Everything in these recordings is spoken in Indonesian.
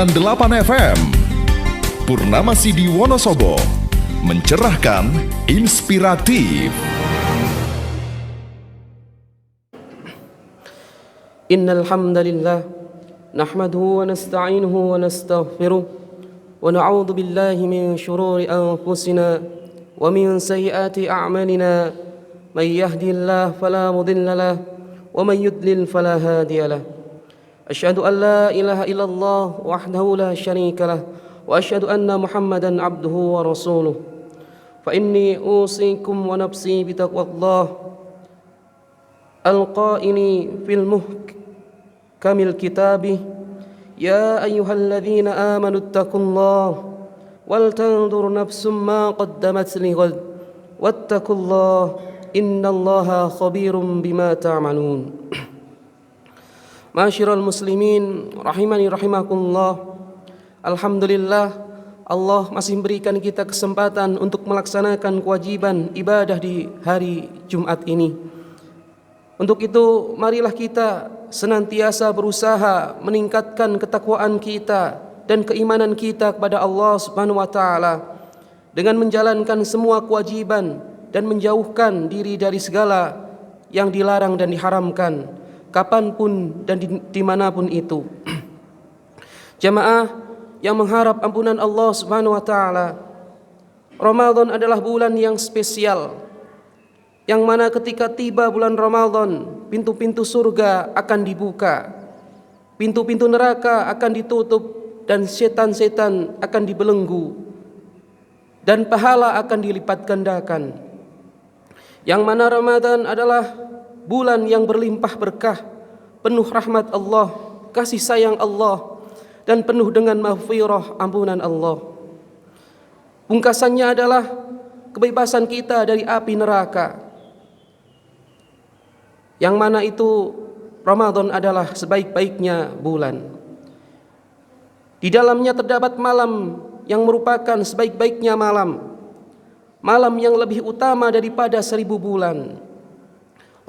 98 FM. Purnama Sidi Wonosobo, mencerahkan, inspiratif. Innal hamdalillah nahmaduhu wa nasta'inuhu wa nastaghfiruh wa na'udzu billahi min shururi anfusina wa min sayyiati a'malina. May yahdihillahu fala mudilla lahu wa may yudlil fala hadiya lahu. Asyhadu an la ilaha illallah wahdahu la syarika lahu wa asyhadu anna Muhammadan abduhu wa rasuluh. Fa inni usikum wa nafsi bitaqwallah al-qaini fil kamil kitabih, ya ayyuhalladzina amanu taqullaha wal tanzur nafsum ma qaddamat lighad wattaqullaha innallaha khabirum bima ta'malun. Ma'asyiral muslimin rahimani rahimakumullah. Alhamdulillah, Allah masih memberikan kita kesempatan untuk melaksanakan kewajiban ibadah di hari Jumat ini. Untuk itu, marilah kita senantiasa berusaha meningkatkan ketakwaan kita dan keimanan kita kepada Allah Subhanahu wa taala dengan menjalankan semua kewajiban dan menjauhkan diri dari segala yang dilarang dan diharamkan kapanpun dan dimanapun itu. Jamaah yang mengharap ampunan Allah Subhanahu wa taala, Ramadan adalah bulan yang spesial, yang mana ketika tiba bulan Ramadan, pintu-pintu surga akan dibuka, pintu-pintu neraka akan ditutup, dan setan-setan akan dibelenggu, dan pahala akan dilipat gandakan. Yang mana Ramadan adalah bulan yang berlimpah berkah, penuh rahmat Allah, kasih sayang Allah, dan penuh dengan maghfirah, ampunan Allah. Pungkasannya adalah kebebasan kita dari api neraka, yang mana itu Ramadan adalah sebaik-baiknya bulan. Di dalamnya terdapat malam yang merupakan sebaik-baiknya malam, malam yang lebih utama daripada 1000 bulan.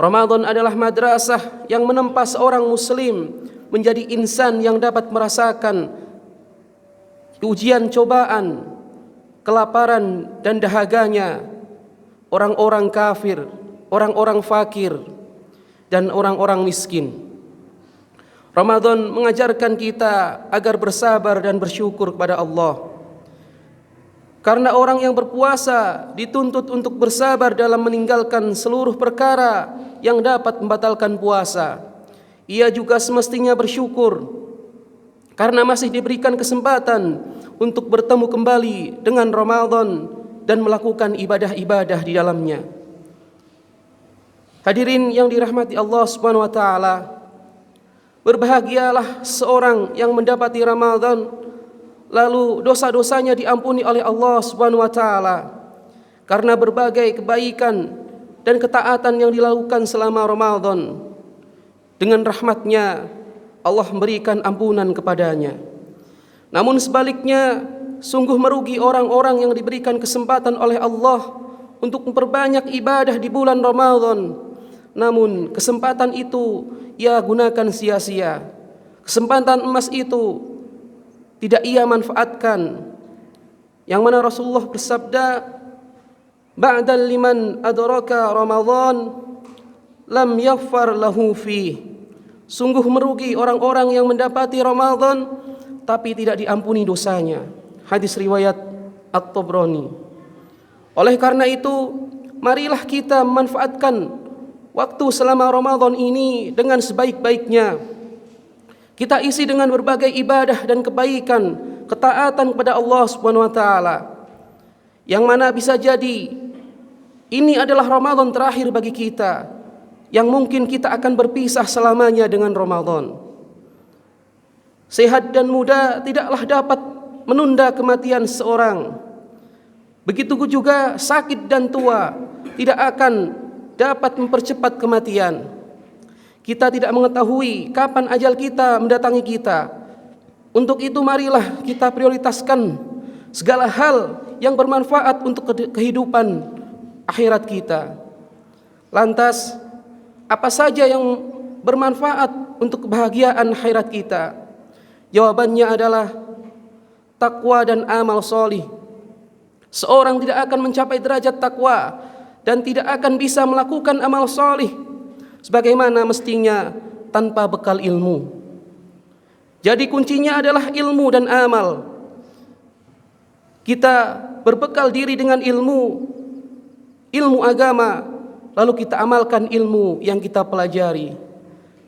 Ramadan adalah madrasah yang menempa seorang muslim menjadi insan yang dapat merasakan ujian cobaan, kelaparan dan dahaganya orang-orang kafir, orang-orang fakir, dan orang-orang miskin. Ramadan mengajarkan kita agar bersabar dan bersyukur kepada Allah. Karena orang yang berpuasa dituntut untuk bersabar dalam meninggalkan seluruh perkara yang dapat membatalkan puasa. Ia juga semestinya bersyukur karena masih diberikan kesempatan untuk bertemu kembali dengan Ramadan dan melakukan ibadah-ibadah di dalamnya. Hadirin yang dirahmati Allah Subhanahu wa taala, berbahagialah seorang yang mendapati Ramadan lalu dosa-dosanya diampuni oleh Allah Subhanahu wa taala karena berbagai kebaikan dan ketaatan yang dilakukan selama Ramadan. Dengan rahmatnya Allah memberikan ampunan kepadanya. Namun sebaliknya, sungguh merugi orang-orang yang diberikan kesempatan oleh Allah untuk memperbanyak ibadah di bulan Ramadan, namun kesempatan itu ia gunakan sia-sia. Kesempatan emas itu tidak ia manfaatkan. Yang mana Rasulullah bersabda, "Ba'dal liman adraka Ramadan lam yaghfar lahu fi." Sungguh merugi orang-orang yang mendapati Ramadan tapi tidak diampuni dosanya. Hadis riwayat At-Tabrani. Oleh karena itu, marilah kita memanfaatkan waktu selama Ramadan ini dengan sebaik-baiknya. Kita isi dengan berbagai ibadah dan kebaikan, ketaatan kepada Allah Subhanahu wa taala. Yang mana bisa jadi ini adalah Ramadan terakhir bagi kita, yang mungkin kita akan berpisah selamanya dengan Ramadan. Sehat dan muda tidaklah dapat menunda kematian seorang. Begitu juga sakit dan tua tidak akan dapat mempercepat kematian. Kita tidak mengetahui kapan ajal kita mendatangi kita. Untuk itu marilah kita prioritaskan segala hal yang bermanfaat untuk kehidupan akhirat kita. Lantas, apa saja yang bermanfaat untuk kebahagiaan akhirat kita? Jawabannya adalah takwa dan amal solih. Seorang tidak akan mencapai derajat takwa dan tidak akan bisa melakukan amal solih sebagaimana mestinya tanpa bekal ilmu. Jadi kuncinya adalah ilmu dan amal. Kita berbekal diri dengan ilmu agama, lalu kita amalkan ilmu yang kita pelajari.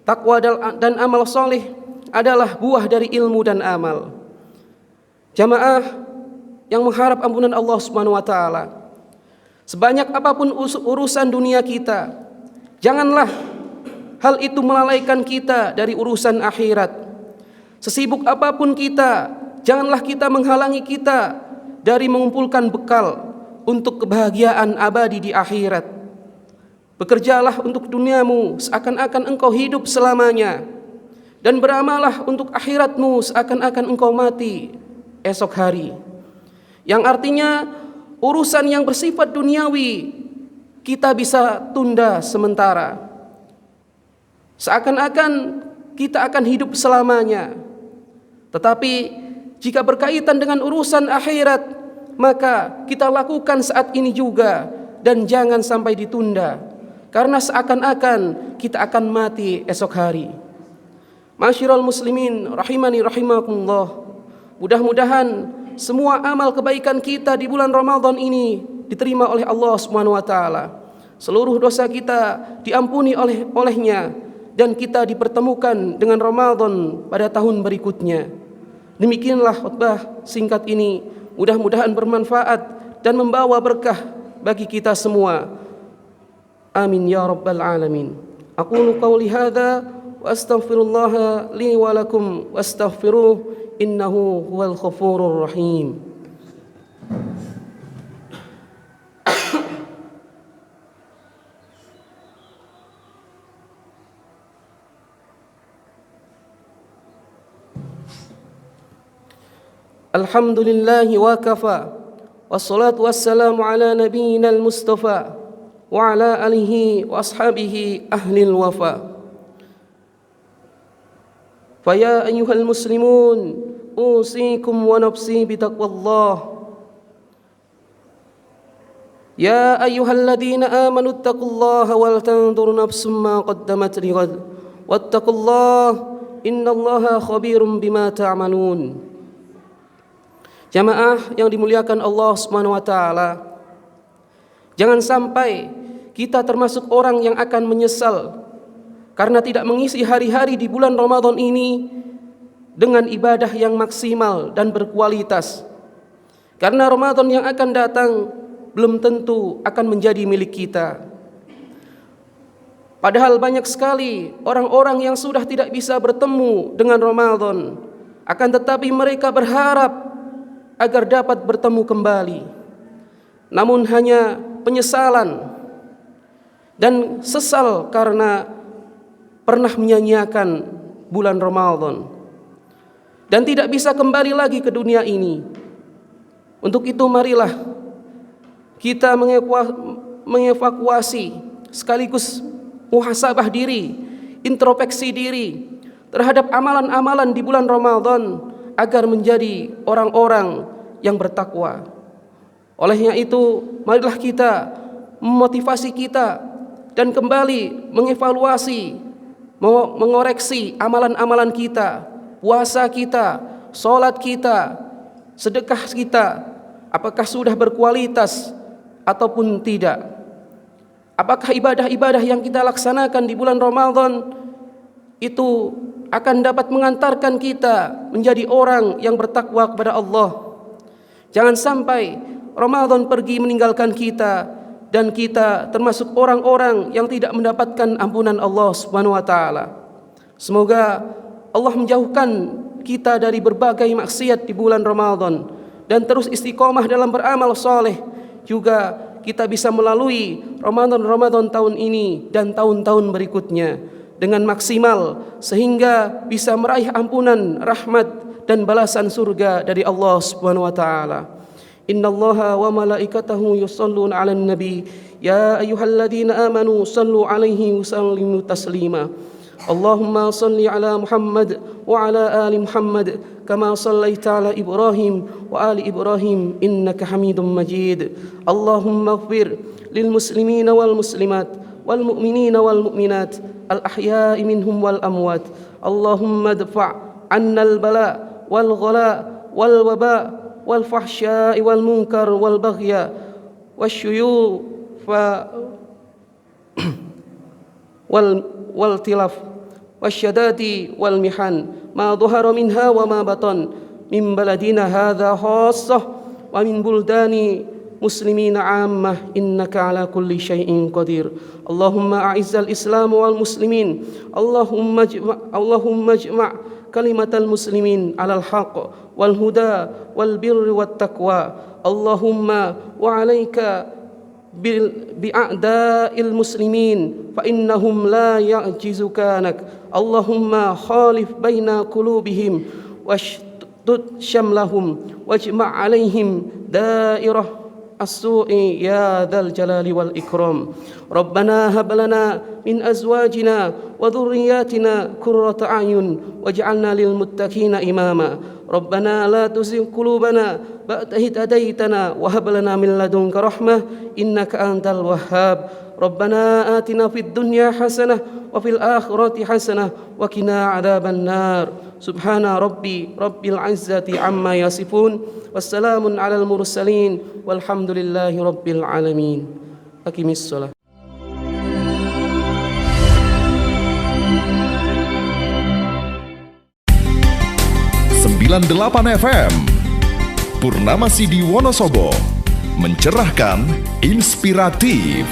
Takwa dan amal soleh adalah buah dari ilmu dan amal. Jamaah yang mengharap ampunan Allah Subhanahu wa taala, sebanyak apapun urusan dunia kita, janganlah hal itu melalaikan kita dari urusan akhirat. Sesibuk apapun kita, janganlah kita menghalangi kita dari mengumpulkan bekal untuk kebahagiaan abadi di akhirat. Bekerjalah untuk duniamu seakan-akan engkau hidup selamanya, dan beramalah untuk akhiratmu seakan-akan engkau mati esok hari. Yang artinya urusan yang bersifat duniawi kita bisa tunda sementara, seakan-akan kita akan hidup selamanya. Tetapi jika berkaitan dengan urusan akhirat, maka kita lakukan saat ini juga dan jangan sampai ditunda, karena seakan-akan kita akan mati esok hari. Masyiral muslimin rahimani rahimakumullah, mudah-mudahan semua amal kebaikan kita di bulan Ramadan ini diterima oleh Allah Subhanahu wa taala. Seluruh dosa kita diampuni olehnya dan kita dipertemukan dengan Ramadan pada tahun berikutnya. Demikianlah khutbah singkat ini, mudah-mudahan bermanfaat dan membawa berkah bagi kita semua. Amin ya rabbal alamin. Aqulu qawli hadza wa astaghfirullah li wa lakum wastaghfiruh innahu huwal ghafurur rahim. Alhamdulillahi wa kafa, wassalatu wassalamu ala nabiyyina al-mustafa wa ala alihi wa ashabihi ahlil wafa. Faya ayyuhal muslimun, usikum wa nafsi bitaqwallah. Ya ayyuhalladzina amanu ittaqullaha wal tanzur nafsum ma qaddamat lighad wattaqullaha innallaha khabirum bima ta'malun. Jamaah yang dimuliakan Allah Subhanahu wa taala, jangan sampai kita termasuk orang yang akan menyesal karena tidak mengisi hari-hari di bulan Ramadan ini dengan ibadah yang maksimal dan berkualitas. Karena Ramadan yang akan datang belum tentu akan menjadi milik kita. Padahal banyak sekali orang-orang yang sudah tidak bisa bertemu dengan Ramadan, akan tetapi mereka berharap agar dapat bertemu kembali. Namun hanya penyesalan dan sesal karena pernah menyanyiakan bulan Ramadan dan tidak bisa kembali lagi ke dunia ini. Untuk itu marilah kita mengevakuasi sekaligus muhasabah diri, introspeksi diri terhadap amalan-amalan di bulan Ramadan agar menjadi orang-orang yang bertakwa. Olehnya itu, marilah kita memotivasi kita dan kembali mengevaluasi, mengoreksi amalan-amalan kita, puasa kita, sholat kita, sedekah kita, apakah sudah berkualitas ataupun tidak. Apakah ibadah-ibadah yang kita laksanakan di bulan Ramadan itu akan dapat mengantarkan kita menjadi orang yang bertakwa kepada Allah. Jangan sampai Ramadan pergi meninggalkan kita dan kita termasuk orang-orang yang tidak mendapatkan ampunan Allah Subhanahu wa taala. Semoga Allah menjauhkan kita dari berbagai maksiat di bulan Ramadan dan terus istiqomah dalam beramal soleh. Juga kita bisa melalui Ramadan tahun ini dan tahun-tahun berikutnya dengan maksimal sehingga bisa meraih ampunan, rahmat dan balasan surga dari Allah Subhanahu wa taala. Innallaha wa malaikatahu yusholluna 'alan nabi ya ayyuhalladzina amanu shallu 'alaihi wa sallimu taslima. اللهم صل على محمد وعلى آل محمد كما صليت على إبراهيم وآل إبراهيم إنك حميد مجيد. اللهم اغفر للمسلمين والمسلمات والمؤمنين والمؤمنات الأحياء منهم والأموات. اللهم ادفع عنا البلاء والغلاء والوباء والفحشاء والمنكر والبغي والشيوع والتلف والشداد والمحن ما ظهر منها وما بطن من بلدنا هذا خاصة ومن بلدان مسلمين عامة إنك على كل شيء قدير. اللهم أعز الإسلام والمسلمين. اللهم اجمع كلمة المسلمين على الحق والهدى والبر والتقوى. اللهم وعليك بأعداء المسلمين فإنهم لا يعجزك عنك. اللهم خالف بين قلوبهم واشتت شملهم واجمع عليهم دائرة السوء يا ذا الجلال والإكرام. ربنا هب لنا من أزواجنا وذرياتنا قرة أعين واجعلنا للمتقين إماما. ربنا لا تزغ قلوبنا بعد إذ هديتنا وهب لنا من لدنك رحمة إنك أنت الوهاب. ربنا آتنا في الدنيا حسنة وفي الآخرة حسنة وقنا عذاب النار. سبحان ربي رب العزة عما يصفون والسلام على المرسلين والحمد لله رب العالمين. أقم الصلاة. 98 FM Purnama Sidi Wonosobo, mencerahkan, inspiratif.